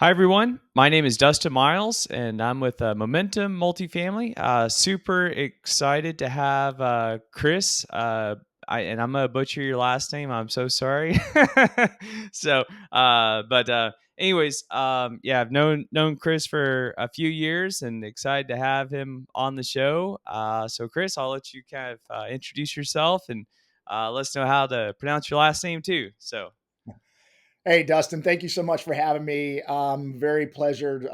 Hi, everyone. My name is Dustin Miles, and I'm with Momentum Multifamily. Super excited to have Chris. I'm gonna butcher your last name. I'm so sorry. so, anyways, yeah, I've known Chris for a few years, and excited to have him on the show. So, Chris, I'll let you kind of introduce yourself and let us know how to pronounce your last name too. So, Hey, Dustin, thank you so much for having me. Very pleasured,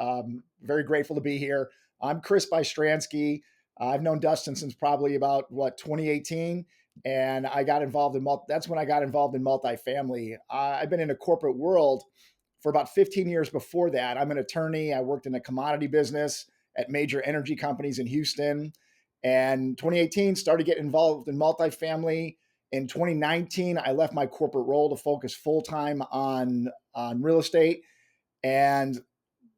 very grateful to be here. I'm Chris Bystriansky. I've known Dustin since probably about 2018, and I got involved in that's when I got involved in multifamily. I've been in a corporate world for about 15 years before that. I'm an attorney. I worked in the commodity business at major energy companies in Houston, and 2018 started getting involved in multifamily. In 2019, I left my corporate role to focus full time on real estate and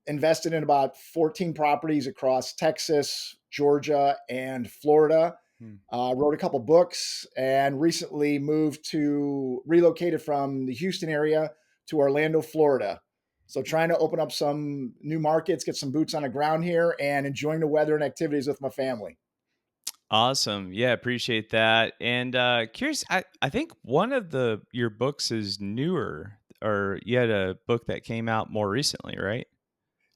invested in about 14 properties across Texas, Georgia, and Florida. hmm. Wrote a couple books and recently relocated from the Houston area to Orlando, Florida. So trying to open up some new markets, get some boots on the ground here, and enjoying the weather and activities with my family. Awesome. Yeah, appreciate that. And curious, I think one of the your books is newer, or you had a book that came out more recently, right?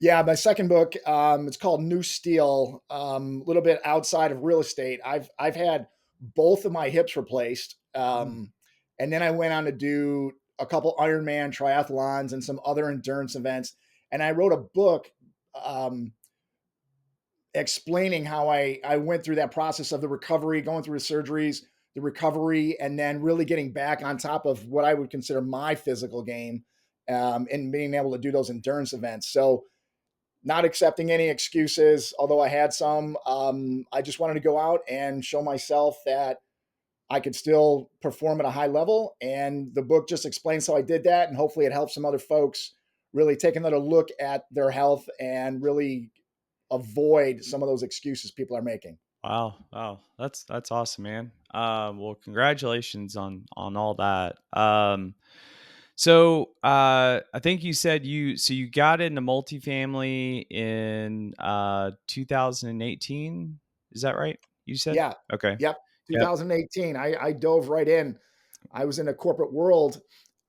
Yeah, my second book, it's called New Steel. A little bit outside of real estate. I've had both of my hips replaced, Mm. and then I went on to do a couple Ironman triathlons and some other endurance events. And I wrote a book um, explaining how I went through that process of the recovery, going through the surgeries, the recovery, and then really getting back on top of what I would consider my physical game, and being able to do those endurance events. So not accepting any excuses, although I had some. I just wanted to go out and show myself that I could still perform at a high level. And the book just explains how I did that. And hopefully it helps some other folks really take another look at their health and really avoid some of those excuses people are making. Wow, that's awesome, man. Well, congratulations on all that. I think you said you got into multifamily in 2018. Is that right? You said Yeah. okay. Yep. Yep. 2018. I dove right in. I was in a corporate world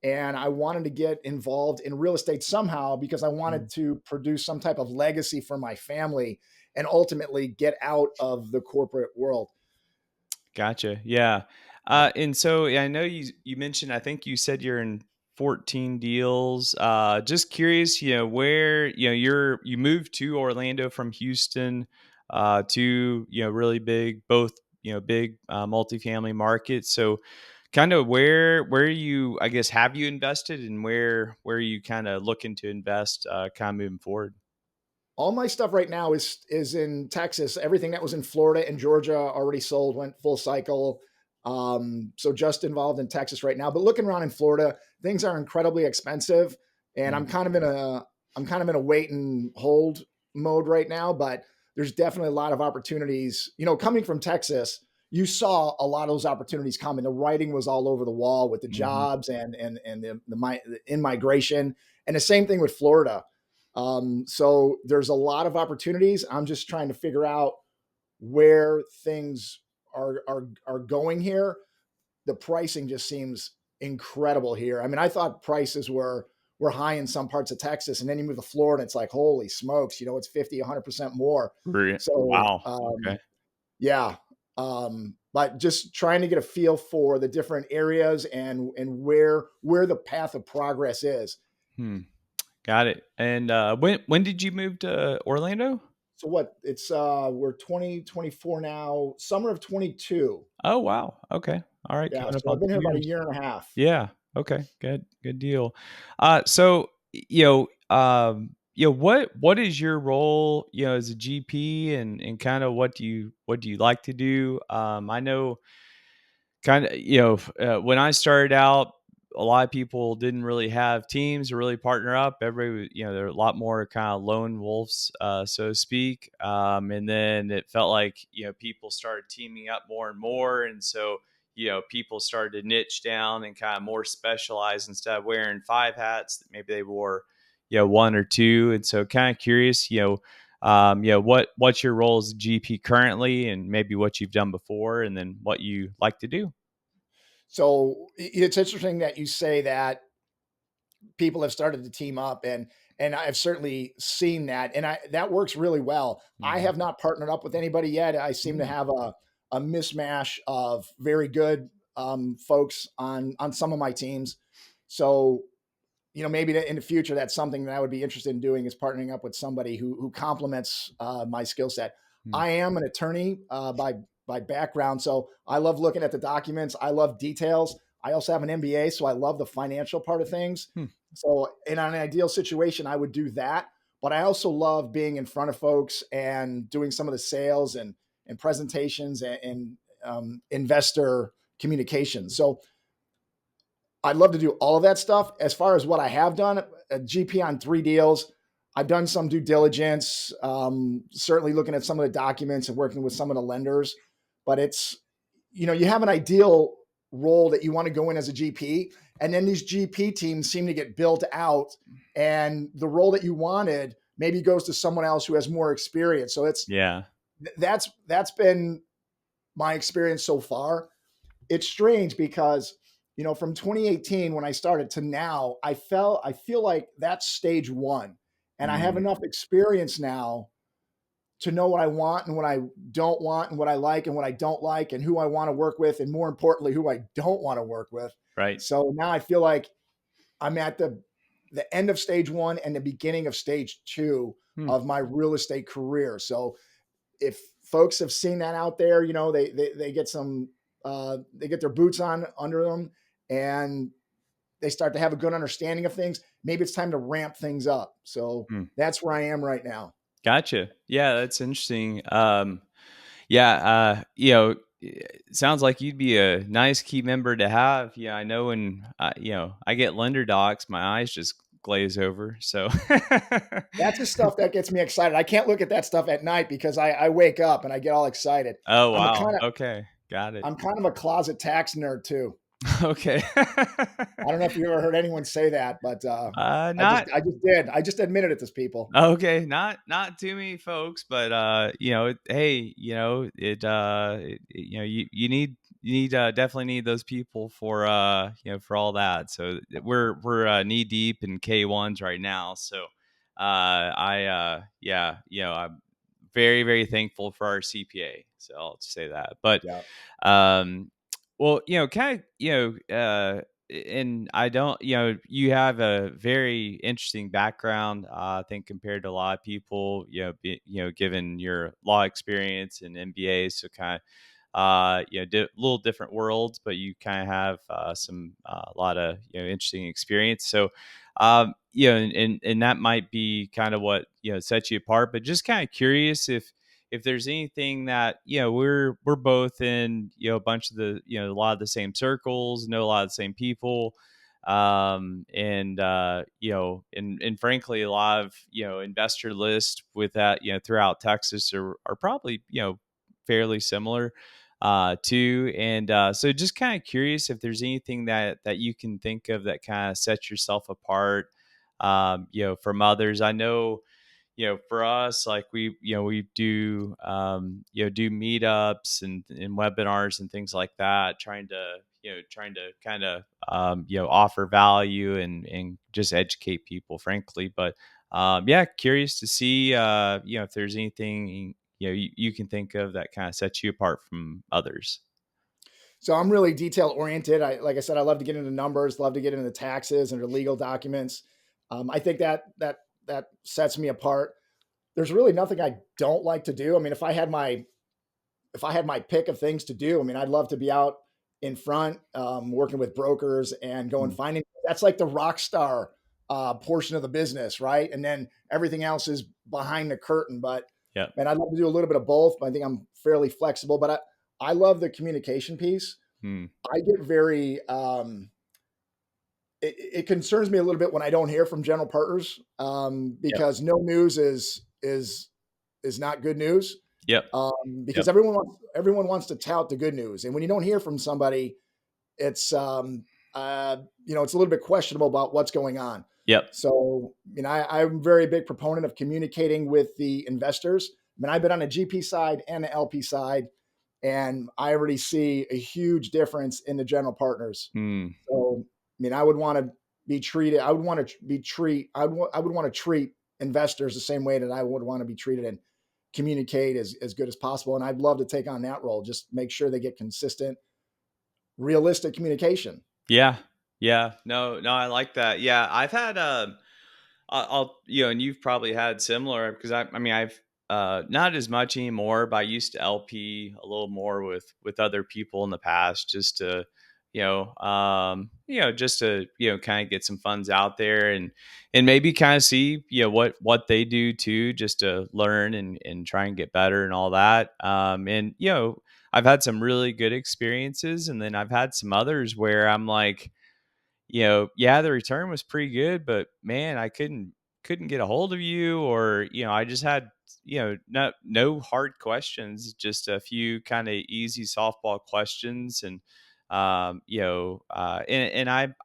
and I wanted to get involved in real estate somehow because I wanted to produce some type of legacy for my family and ultimately get out of the corporate world. Gotcha. Yeah. And so yeah, I know you mentioned I think you said you're in 14 deals. Just curious, where, you moved to Orlando from Houston to, really big both, big multifamily markets. So kind of where you I guess have you invested and where you kind of looking to invest kind of moving forward? All my stuff right now is in Texas. Everything that was in Florida and Georgia already sold, went full cycle. So just involved in Texas right now. But looking around in Florida, things are incredibly expensive, and Mm. I'm kind of in a wait and hold mode right now. But there's definitely a lot of opportunities. You know, coming from Texas, you saw a lot of those opportunities coming. The writing was all over the wall with the Mhm. jobs and the in migration, and the same thing with Florida. So there's a lot of opportunities. I'm just trying to figure out where things are going here. The pricing just seems incredible here. I mean, I thought prices were high in some parts of Texas, and then you move to Florida, it's like holy smokes, you know, it's 50, 100% more. So Wow. Okay. yeah, but just trying to get a feel for the different areas and where the path of progress is. Hmm. Got it. And when did you move to Orlando? So what? It's we're 2024 now, summer of 22. Oh, wow. Okay. All right. Yeah, Coming up so I've on been here 2 about a years. year and a half. Yeah. Okay. Good deal. So, what is your role, as a GP and kind of what do you like to do? I know kind of, when I started out, a lot of people didn't really have teams to really partner up. Everybody, there are a lot more kind of lone wolves, so to speak. And then it felt like, people started teaming up more and more. And so, people started to niche down and kind of more specialize instead of wearing five hats that maybe they wore, one or two. And so kind of curious, what's your role as a GP currently, and maybe what you've done before, and then what you like to do. So it's interesting that you say that people have started to team up, and I've certainly seen that, and I that works really well. I Mhm. have not partnered up with anybody yet. I seem to Mm, have a mismatch of very good folks on some of my teams. So maybe in the future, that's something that I would be interested in doing, is partnering up with somebody who complements my skill set. mm, I am an attorney by background, so I love looking at the documents. I love details. I also have an MBA, so I love the financial part of things. hmm. So, in an ideal situation, I would do that. But I also love being in front of folks and doing some of the sales and presentations and investor communications. So I'd love to do all of that stuff. As far as what I have done, a GP on 3 deals. I've done some due diligence, certainly looking at some of the documents and working with some of the lenders. But you have an ideal role that you want to go in as a GP. And then these GP teams seem to get built out, and the role that you wanted maybe goes to someone else who has more experience. So Yeah. that's been my experience so far. It's strange because from 2018 when I started to now, I feel like that's stage one, and I have Mm, enough experience now to know what I want and what I don't want, and what I like and what I don't like, and who I want to work with, and more importantly, who I don't want to work with. right. So now I feel like I'm at the end of stage one and the beginning of stage two Hmm. of my real estate career. So if folks have seen that out there, they get some they get their boots on under them, and they start to have a good understanding of things. Maybe it's time to ramp things up. So Hmm. that's where I am right now. Gotcha. Yeah, that's interesting. Yeah, it sounds like you'd be a nice key member to have. Yeah, I know when I get lender docs, my eyes just glaze over. So, That's the stuff that gets me excited. I can't look at that stuff at night because I wake up and I get all excited. oh I'm a wow, kind of okay, got it. I'm kind of a closet tax nerd too. Okay. I don't know if you ever heard anyone say that, but Not I just admitted it to people. okay, not too many folks, but hey, you definitely need those people for for all that. So we're knee deep in K1s right now. So I yeah, I'm very very thankful for our CPA. So I'll just say that. But Yeah. um well, kind of, and I don't, you have a very interesting background, I think, compared to a lot of people, given your law experience and MBA. So kind of, little different worlds, but you kind of have a lot of, interesting experience. So, and that might be kind of what, sets you apart, but just kind of curious if there's anything that we're both in a bunch of the a lot of the same circles, know a lot of the same people, and and frankly a lot of investor lists with that throughout Texas are probably fairly similar too. And so just kind of curious if there's anything that you can think of that kind of sets yourself apart from others. I know for us, like we do, do meetups and webinars and things like that, trying to kind of, offer value and just educate people, frankly. But, yeah, curious to see, if there's anything, you can think of that kind of sets you apart from others. So I'm really detail oriented. Like I said, I love to get into numbers, love to get into taxes and the legal documents. I think that sets me apart. There's really nothing I don't like to do. I mean, if I had my pick of things to do, I mean, I'd love to be out in front, working with brokers and going Mm, finding. That's like the rock star portion of the business, right? And then everything else is behind the curtain. But yep. man, I'd love to do a little bit of both. But I think I'm fairly flexible. But I love the communication piece. Mm, I get very it concerns me a little bit when I don't hear from general partners, yep. because no news is not good news. Yep. Because Yep. everyone wants to tout the good news, and when you don't hear from somebody, it's it's a little bit questionable about what's going on. Yep. So, I'm a very big proponent of communicating with the investors. I've been on the GP side and the LP side, and I already see a huge difference in the general partners. Mm. So, I would want to be treated. I would want to be treat. I would want to treat investors the same way that I would want to be treated, and communicate as good as possible. And I'd love to take on that role. Just make sure they get consistent, realistic communication. Yeah. Yeah. No, no, I like that. Yeah. I've had, I'll, and you've probably had similar because I mean, I've, not as much anymore, but I used to LP a little more with other people in the past just to, just to, kind of get some funds out there and maybe kind of see, what they do too, just to learn and try and get better and all that. And, I've had some really good experiences and then I've had some others where I'm like, yeah, the return was pretty good, but man, I couldn't get a hold of you, or I just had no hard questions, just a few kind of easy softball questions, and and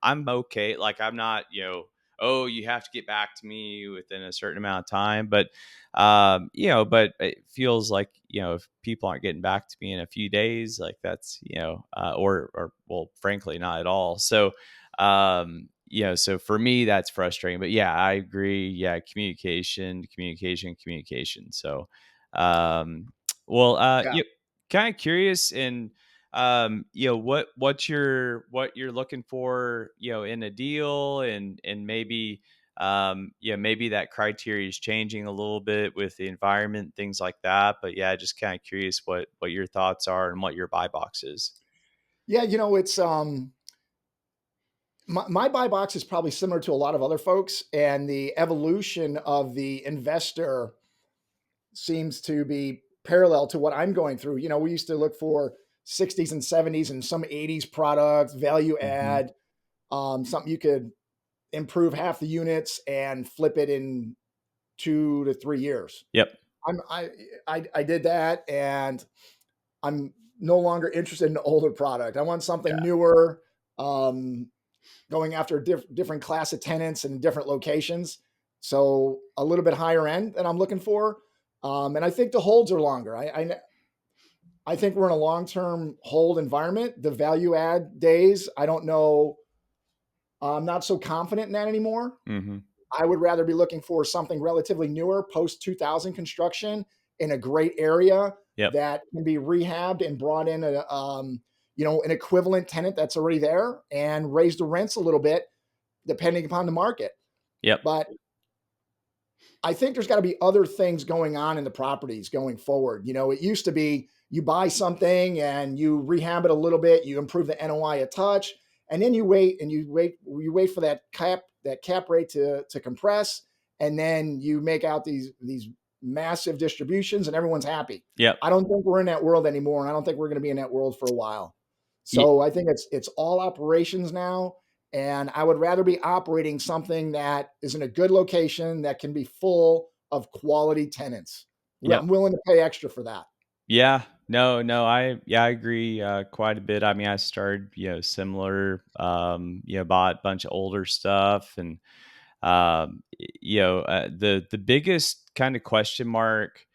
I'm okay. Like I'm not oh you have to get back to me within a certain amount of time, but but it feels like if people aren't getting back to me in a few days, like that's or well, frankly, not at all. So so for me that's frustrating, but yeah, I agree. Yeah, communication. So um well Yeah. kind of curious and what you're looking for in a deal, and maybe maybe that criteria is changing a little bit with the environment, things like that, but yeah, just kind of curious what your thoughts are and what your buy box is. Yeah. It's, my buy box is probably similar to a lot of other folks, and the evolution of the investor seems to be parallel to what I'm going through. We used to look for 60s and 70s and some 80s products, value Hmm. add, something you could improve half the units and flip it in 2 to 3 years. Yep. I'm I did that, and I'm no longer interested in the older product. I want something newer, um, going after a different class of tenants and different locations. So a little bit higher end that I'm looking for. And I think the holds are longer. I think we're in a long term hold environment. The value add days, I don't know. I'm not so confident in that anymore. Hmm. I would rather be looking for something relatively newer, post 2000 construction in a great area Yep. that can be rehabbed and brought in an equivalent tenant that's already there and raise the rents a little bit depending upon the market. Yep. But I think there's got to be other things going on in the properties going forward. It used to be you buy something and you rehab it a little bit, you improve the NOI a touch, and then you wait for that cap rate to compress, and then you make out these massive distributions, and everyone's happy. Yep. I don't think we're in that world anymore, and I don't think we're going to be in that world for a while. Ye- So I think it's all operations now, and I would rather be operating something that is in a good location that can be full of quality tenants. yep. I'm willing to pay extra for that. Yeah. No, no, I agree quite a bit. I mean, I started, similar, bought a bunch of older stuff and the biggest kind of question mark,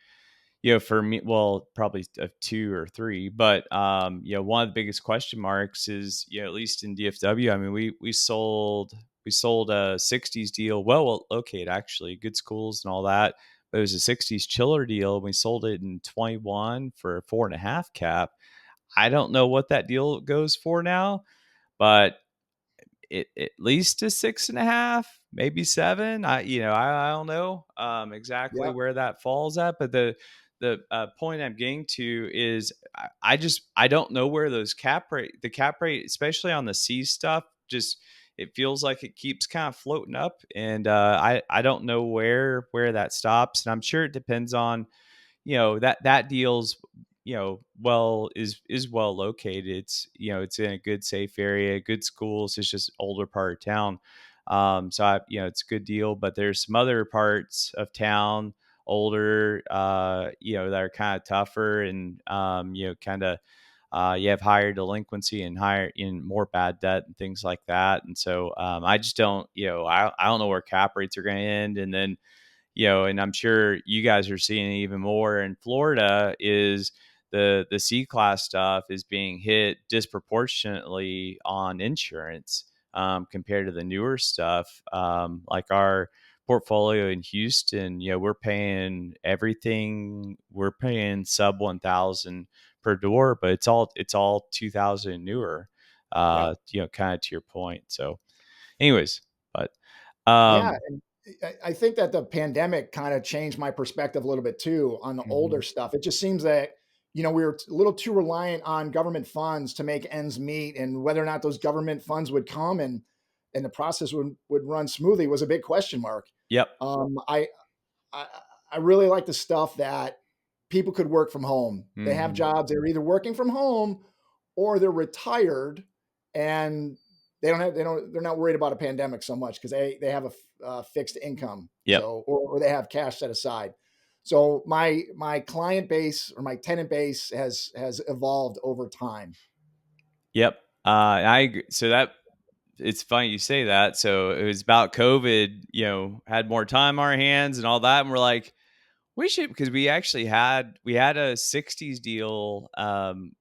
for me, well, probably two or three, but one of the biggest question marks is, at least in DFW. I mean, we sold a '60s deal, well located, actually, good schools and all that. But it was a '60s chiller deal. And we sold it in 21 for a 4.5 cap. I don't know what that deal goes for now, but it at least a 6.5, maybe 7. I don't know exactly Yeah, where that falls at, but the point I'm getting to is I don't know where the cap rate, especially on the C stuff, just it feels like it keeps kind of floating up, and I don't know where that stops, and I'm sure it depends on that deal's well is well located. It's it's in a good safe area, good schools. It's just older part of town. So it's a good deal, but there's some other parts of town, older, that are kind of tougher and kind of you have higher delinquency and higher in more bad debt and things like that. And so I just don't, I don't know where cap rates are going to end. And then, and I'm sure you guys are seeing it even more in Florida is the C class stuff is being hit disproportionately on insurance compared to the newer stuff. Like our portfolio in Houston, we're paying everything. We're paying sub 1,000 per door, but it's all 2,000 newer. Yeah. Kind of to your point. So, anyways, but Yeah, um, and I think that the pandemic kind of changed my perspective a little bit too on the older mhm. stuff. It just seems that, we were a little too reliant on government funds to make ends meet, and whether or not those government funds would come and the process would run smoothly was a big question mark. Yep. Um, I I, I really like the stuff that people could work from home. They have Mhm. jobs. They're either working from home or they're retired, and they're not worried about a pandemic so much because they have a fixed income. Yep. So or they have cash set aside. So my client base or my tenant base has evolved over time. Yep. I agree. So that it's funny you say that. So it was about COVID, had more time on our hands and all that. And we're like, we should, because we had a 60s deal.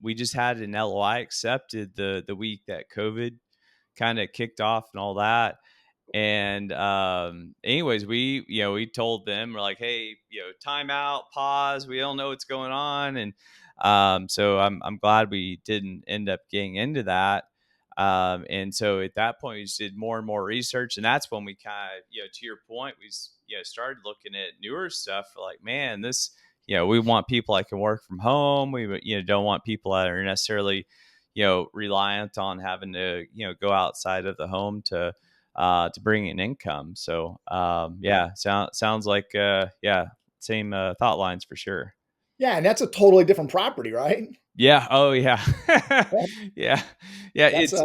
We just had an LOI accepted the week that COVID kind of kicked off and all that. And anyways, we told them, we're like, hey, time out, pause, we don't know what's going on. And so I'm glad we didn't end up getting into that. And so at that point we just did more and more research, and that's when we kind of, to your point, started looking at newer stuff. We're like, man, this, we want people that can work from home. We don't want people that are necessarily reliant on having to go outside of the home to bring in income. So yeah, sounds like same thought lines for sure. Yeah, and that's a totally different property, right? Yeah. Oh yeah. Yeah. Yeah. That's a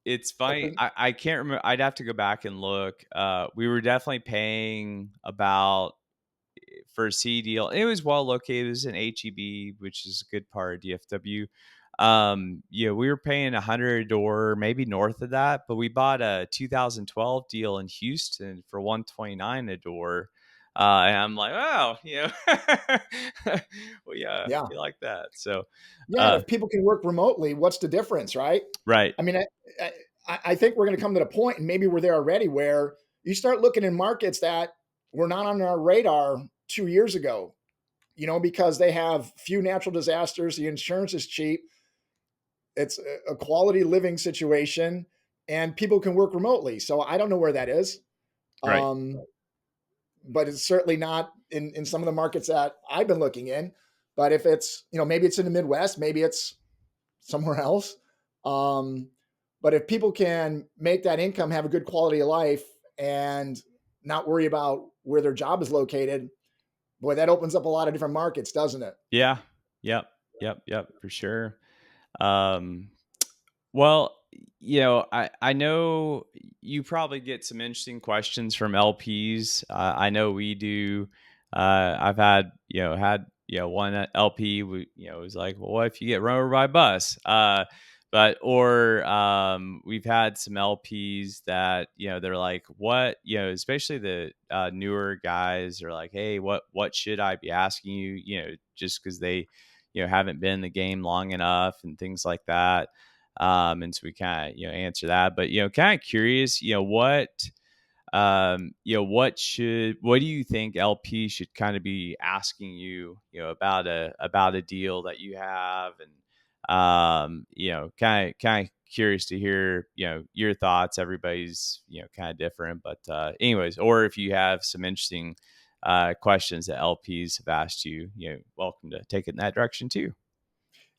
It's that's funny. a I can't remember. I'd have to go back and look. We were definitely paying about for a C deal. It was well located. It was in HEB, which is a good part of DFW. We were paying 100 a door, maybe north of that, but we bought a 2012 deal in Houston for 129 a door. And I'm like, wow, well, yeah, yeah. we like that. So, Yeah, and uh, if people can work remotely, what's the difference, right? right, I mean, I think we're going to come to the point, and maybe we're there already, where you start looking in markets that were not on our radar 2 years ago. Because they have few natural disasters, the insurance is cheap, it's a quality living situation, and people can work remotely. So I don't know where that is, right, um, but it's certainly not in some of the markets that I've been looking in. But if it's maybe it's in the Midwest, maybe it's somewhere else. Um, but if people can make that income, have a good quality of life, and not worry about where their job is located, boy, that opens up a lot of different markets, doesn't it? yeah, yep, yep, for sure. Um, Well, I know you probably get some interesting questions from LPs. I know we do. I've had one LP. Was like, well, what if you get run over by a bus? We've had some LPs that they're like, what especially the newer guys are like, hey, what should I be asking you? Just because they haven't been in the game long enough and things like that. And so we kind of answer that, but kind of curious, what do you think LP should kind of be asking you, about a deal that you have, and kind of curious to hear your thoughts. Everybody's kind of different, but anyways, or if you have some interesting questions that LPs have asked you, welcome to take it in that direction too.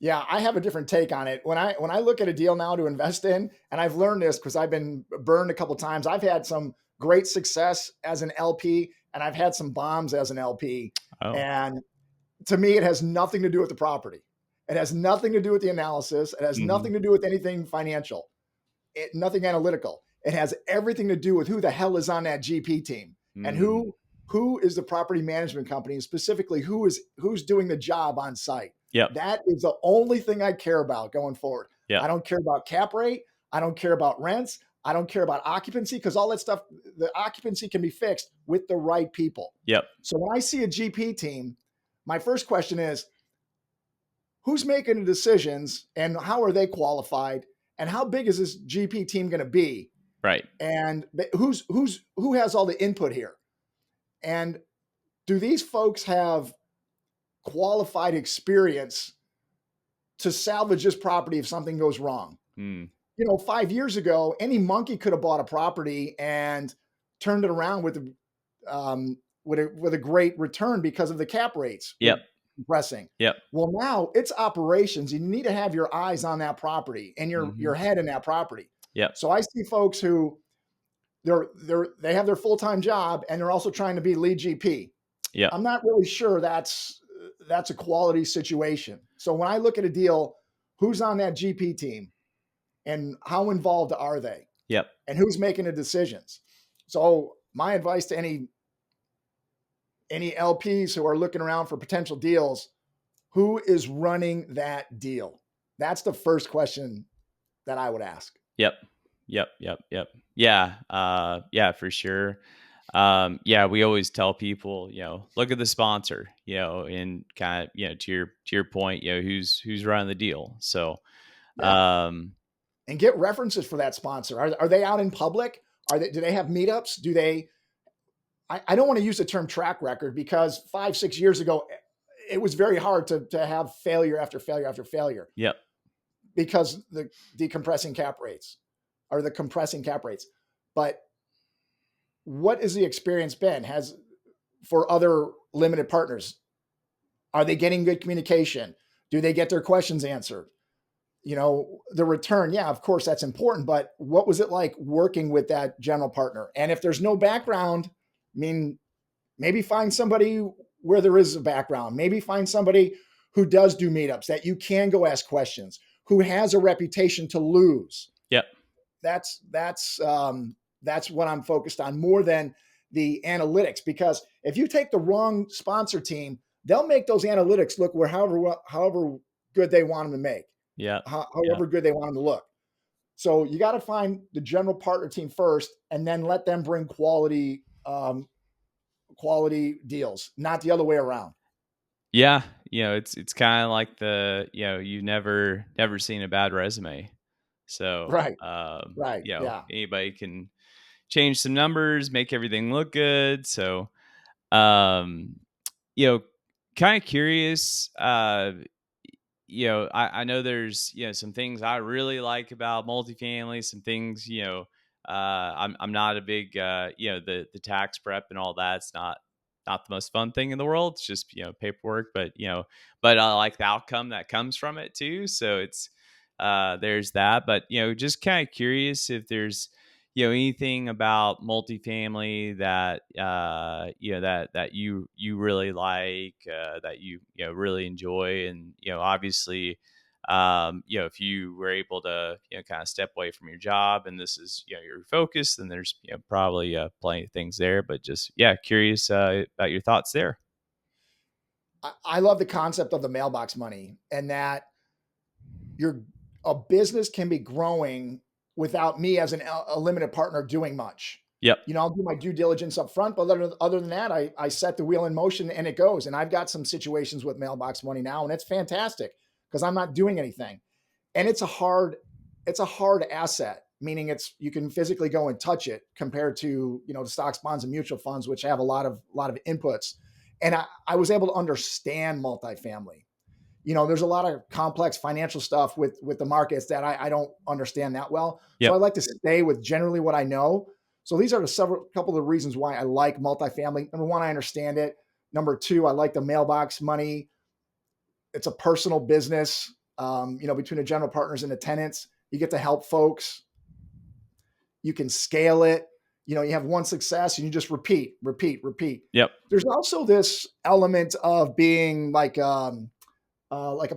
Yeah, I have a different take on it. When I look at a deal now to invest in, and I've learned this because I've been burned a couple times. I've had some great success as an LP, and I've had some bombs as an LP. Oh. And to me, it has nothing to do with the property. It has nothing to do with the analysis. It has Hmm. nothing to do with anything financial. Nothing analytical. It has everything to do with who the hell is on that GP team and Mm. who is the property management company, and specifically who's doing the job on site. Yep. That is the only thing I care about going forward. Yep. I don't care about cap rate. I don't care about rents. I don't care about occupancy because all that stuff, the occupancy can be fixed with the right people. Yep. So when I see a GP team, my first question is, who's making the decisions and how are they qualified? And how big is this GP team going to be? Right. And who has all the input here? And do these folks have qualified experience to salvage this property if something goes wrong? Mm. 5 years ago, any monkey could have bought a property and turned it around with a great return because of the cap rates Yep. compressing. Yep. Well, now it's operations. You need to have your eyes on that property and your head in that property. Yep. So I see folks who they have their full-time job and they're also trying to be lead GP. Yep. I'm not really sure that's a quality situation. So when I look at a deal, who's on that GP team and how involved are they? Yep. And who's making the decisions? So my advice to any LPs who are looking around for potential deals, who is running that deal? That's the first question that I would ask. Yep. Yep. Yep. Yep. Yeah. Yeah, for sure. Yeah, we always tell people, look at the sponsor, and kind of, to your point, who's running the deal. So, Yeah. And get references for that sponsor. Are they out in public? Do they have meetups? Do they, I don't want to use the term track record because 5-6 years ago, it was very hard to have failure after failure after failure. Yep. Because the decompressing cap rates or the compressing cap rates. But what has the experience been for other limited partners? Are they getting good communication? Do they get their questions answered? The return, yeah, of course that's important, but what was it like working with that general partner? And if there's no background, maybe find somebody where there is a background. Maybe find somebody who does do meetups that you can go ask questions, who has a reputation to lose. Yep. That's what I'm focused on more than the analytics, because if you take the wrong sponsor team, they'll make those analytics look however good they want them to make. Yeah. However good they want them to look. So you got to find the general partner team first and then let them bring quality deals, not the other way around. Yeah. It's kind of like you've never seen a bad resume. So, Right. Yeah. anybody can change some numbers, make everything look good. So, um, kind of curious, I know there's, some things I really like about multifamily, some things, I'm not a big, the tax prep and all that's not the most fun thing in the world. It's just, paperwork, but I like the outcome that comes from it too. So there's that, but, just kind of curious if there's, anything about multifamily that, that you really like, that really enjoy. And, obviously, if you were able to, kind of step away from your job and this is, your focus, then there's, probably plenty of things there, but just, curious about your thoughts there. I love the concept of the mailbox money and that a business can be growing without me as a limited partner doing much. Yep. I'll do my due diligence up front, but other than that, I set the wheel in motion and it goes. And I've got some situations with mailbox money now, and it's fantastic because I'm not doing anything. And it's a hard asset, meaning you can physically go and touch it compared to, the stocks, bonds, and mutual funds, which have a lot of inputs. And I was able to understand multifamily. There's a lot of complex financial stuff with the markets that I don't understand that well. Yep. So I like to stay with generally what I know. So these are couple of reasons why I like multifamily. Number one, I understand it. Number two, I like the mailbox money. It's a personal business, between the general partners and the tenants. You get to help folks. You can scale it. You have one success and you just repeat. Yep. There's also this element of being like a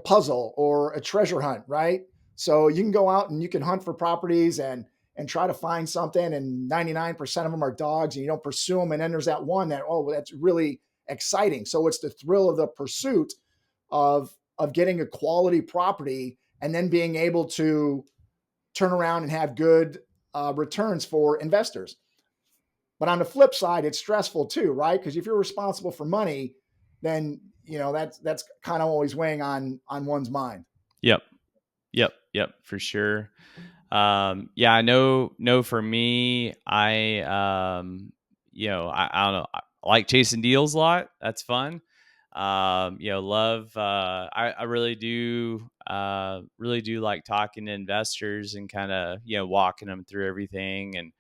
puzzle or a treasure hunt, right? So you can go out and you can hunt for properties and try to find something, and 99% of them are dogs, and you don't pursue them. And then there's that one that's really exciting. So it's the thrill of the pursuit of of getting a quality property and then being able to turn around and have good returns for investors. But on the flip side, it's stressful too, right? Because if you're responsible for money, then that's kind of always weighing on one's mind. Yep. Yep. Yep. For sure. Yeah, I know for me, I don't know. I like chasing deals a lot. That's fun. Love, I really do like talking to investors and kind of, walking them through everything. And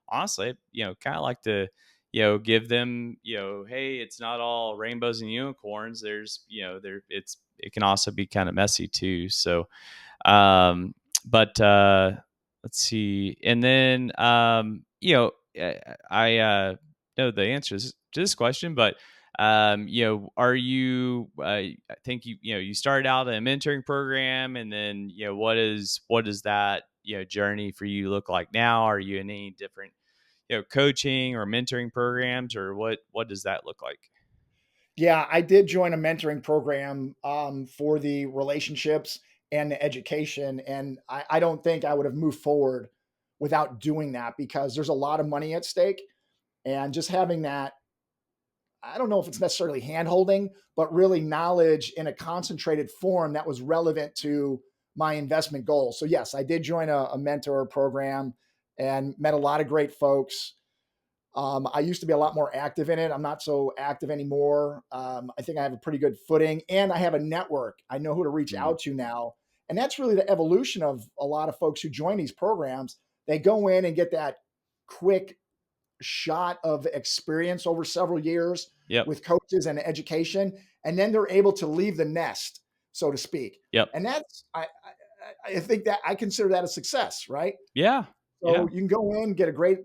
honestly, kind of like to, give them, hey, it's not all rainbows and unicorns. There's, it can also be kind of messy too. So, um, but let's see. And then, I know the answers to this question, but are you? I think you started out in a mentoring program, and then what does that journey for you look like now? Are you in any different coaching or mentoring programs, or what does that look like? Yeah, I did join a mentoring program for the relationships and the education. And I don't think I would have moved forward without doing that because there's a lot of money at stake. And just having that, I don't know if it's necessarily hand holding, but really knowledge in a concentrated form that was relevant to my investment goals. So, yes, I did join a mentor program and met a lot of great folks. I used to be a lot more active in it. I'm not so active anymore. I think I have a pretty good footing and I have a network. I know who to reach Mm. out to now. And that's really the evolution of a lot of folks who join these programs. They go in and get that quick shot of experience over several years Yep. with coaches and education. And then they're able to leave the nest, so to speak. Yep. And I think that I consider that a success, right? Yeah. So Yeah. you can go in, get a great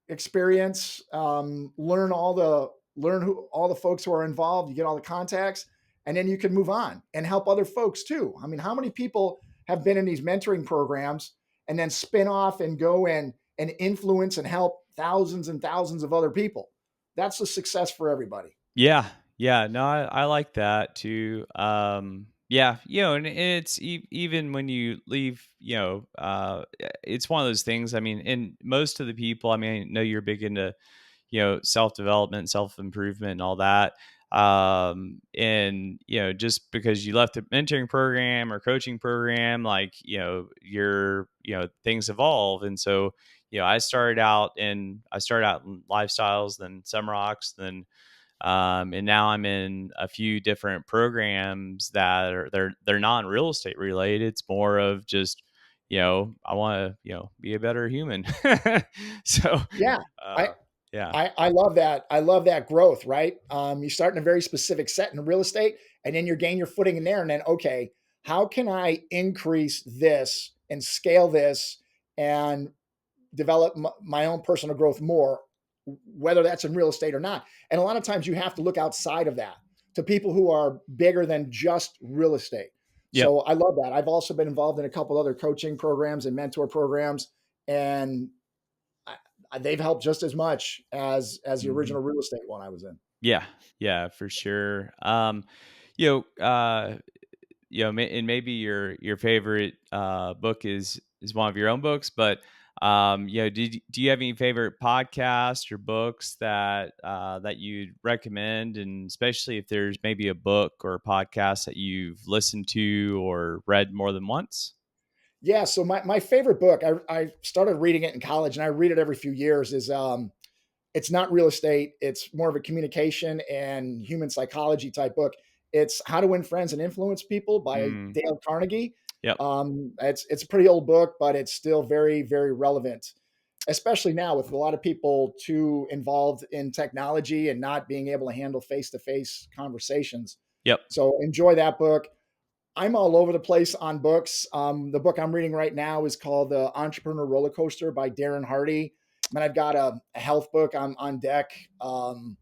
experience, learn who all the folks who are involved, you get all the contacts, and then you can move on and help other folks too. I mean, how many people have been in these mentoring programs and then spin off and go in and influence and help thousands and thousands of other people? That's a success for everybody. Yeah, yeah, no, I like that too. Yeah, and it's even when you leave, it's one of those things. I mean, and most of the people, I mean, I know you're big into, self development, self improvement, and all that. And just because you left the mentoring program or coaching program, like your things evolve, and so I started out in lifestyles, then some rocks, then and now I'm in a few different programs that are they're non real estate related. It's more of just I want to be a better human. So Yeah. I, uh, yeah, I love that. I love that growth, right? You start in a very specific set in real estate, and then you gain your footing in there. And then, okay, how can I increase this and scale this and develop my own personal growth more, whether that's in real estate or not? And a lot of times you have to look outside of that to people who are bigger than just real estate. yep. So I love that. I've also been involved in a couple other coaching programs and mentor programs, and they've helped just as much as the Mhm. original real estate one I was in. Yeah, yeah, for sure. You know, uh, and maybe your favorite book is one of your own books, but do you have any favorite podcasts or books that you'd recommend, and especially if there's maybe a book or a podcast that you've listened to or read more than once? Yeah. So my favorite book, I started reading it in college, and I read it every few years. Is It's not real estate. It's more of a communication and human psychology type book. It's How to Win Friends and Influence People by Mm, Dale Carnegie. yep, It's a pretty old book, but it's still very, very relevant, especially now with a lot of people too involved in technology and not being able to handle face to face conversations. yep. So enjoy that book. I'm all over the place on books. The book I'm reading right now is called The Entrepreneur Roller Coaster by Darren Hardy. And then I've got a health book on deck. I'm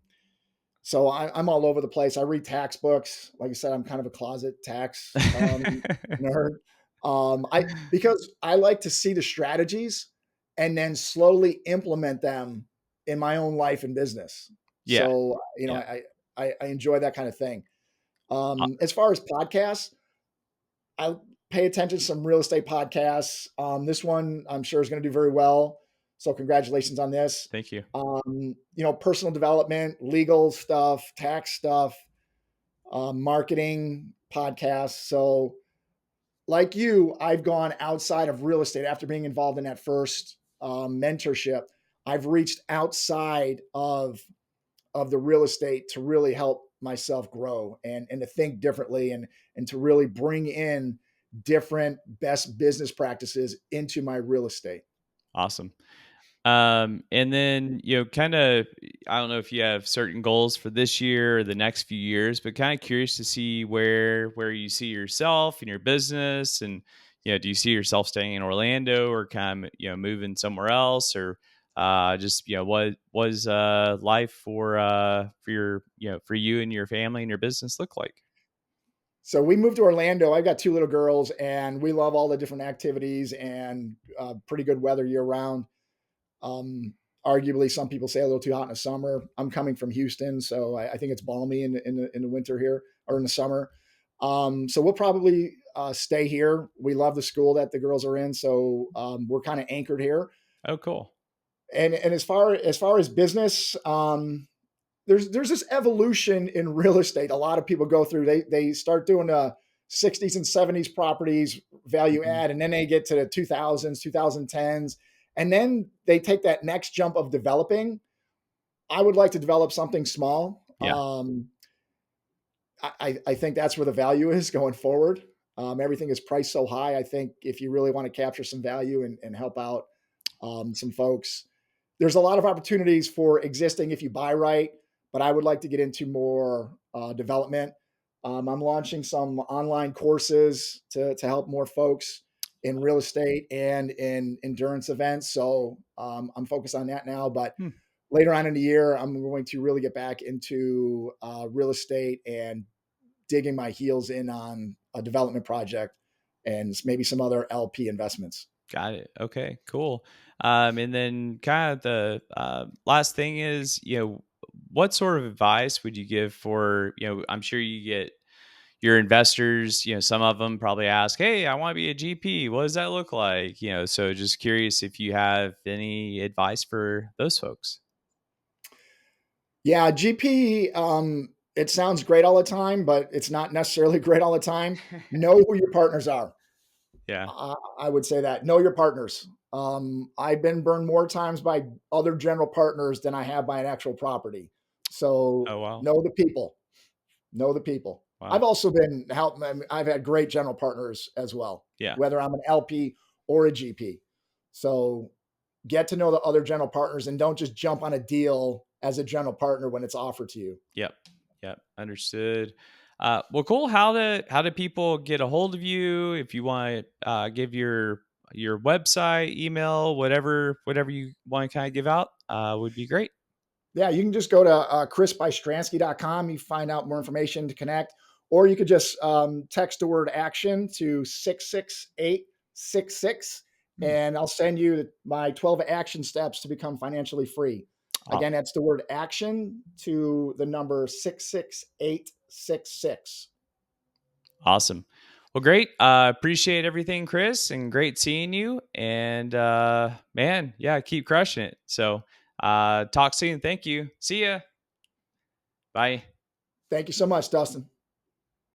all over the place. I read tax books. Like I said, I'm kind of a closet tax nerd. I Because I like to see the strategies and then slowly implement them in my own life and business. Yeah, So yeah. I enjoy that kind of thing. Uh, As far as podcasts, I pay attention to some real estate podcasts. This one I'm sure is going to do very well. So congratulations on this. Thank you. Personal development, legal stuff, tax stuff, marketing podcasts. So like you, I've gone outside of real estate after being involved in that first mentorship. I've reached outside of the real estate to really help myself grow and to think differently and to really bring in different best business practices into my real estate. Awesome. And then, kind of, I don't know if you have certain goals for this year or the next few years, but kind of curious to see where you see yourself in your business, and do you see yourself staying in Orlando or kind of moving somewhere else, or just what was life for your for you and your family and your business look like? So we moved to Orlando. I've got two little girls, and we love all the different activities and pretty good weather year round. Um, Arguably, some people say a little too hot in the summer. I'm coming from Houston, so I think it's balmy in the winter here or in the summer. So we'll probably stay here. We love the school that the girls are in, so we're kind of anchored here. Oh, cool. And as far as business, there's this evolution in real estate. A lot of people go through. They start doing 60s and 70s properties value Hmm. add, and then they get to the 2000s, 2010s, and then they take that next jump of developing. I would like to develop something small. Yeah. I think that's where the value is going forward. Everything is priced so high. I think if you really want to capture some value and help out some folks, there's a lot of opportunities for existing if you buy right, but I would like to get into more development. I'm launching some online courses to help more folks in real estate and in endurance events. So I'm focused on that now. But Hmm. later on in the year, I'm going to really get back into real estate and digging my heels in on a development project and maybe some other LP investments. Got it. Okay, cool. And then kind of the last thing is, what sort of advice would you give for, I'm sure you get your investors, some of them probably ask, hey, I want to be a GP. What does that look like? So just curious if you have any advice for those folks. Yeah, GP, it sounds great all the time, but it's not necessarily great all the time. Know who your partners are. Yeah. I would say that. Know your partners. I've been burned more times by other general partners than I have by an actual property. So Oh, wow. know the people. Know the people. Wow. I've also been help. I've had great general partners as well, Yeah. whether I'm an LP or a GP. So get to know the other general partners and don't just jump on a deal as a general partner when it's offered to you. Yep. Yep. Understood. Well, cool. How do people get a hold of you if you want to give your website, email, whatever you want to kind of give out would be great. Yeah, you can just go to chrisbystransky.com. You find out more information to connect, or you could just text the word action to 66866, Hmm. and I'll send you my 12 action steps to become financially free. Aw- Again, that's the word action to the number 66866. Awesome. Well, great. Appreciate everything, Chris, and great seeing you. And man, yeah, keep crushing it. So talk soon. Thank you. See ya. Bye. Thank you so much, Dustin.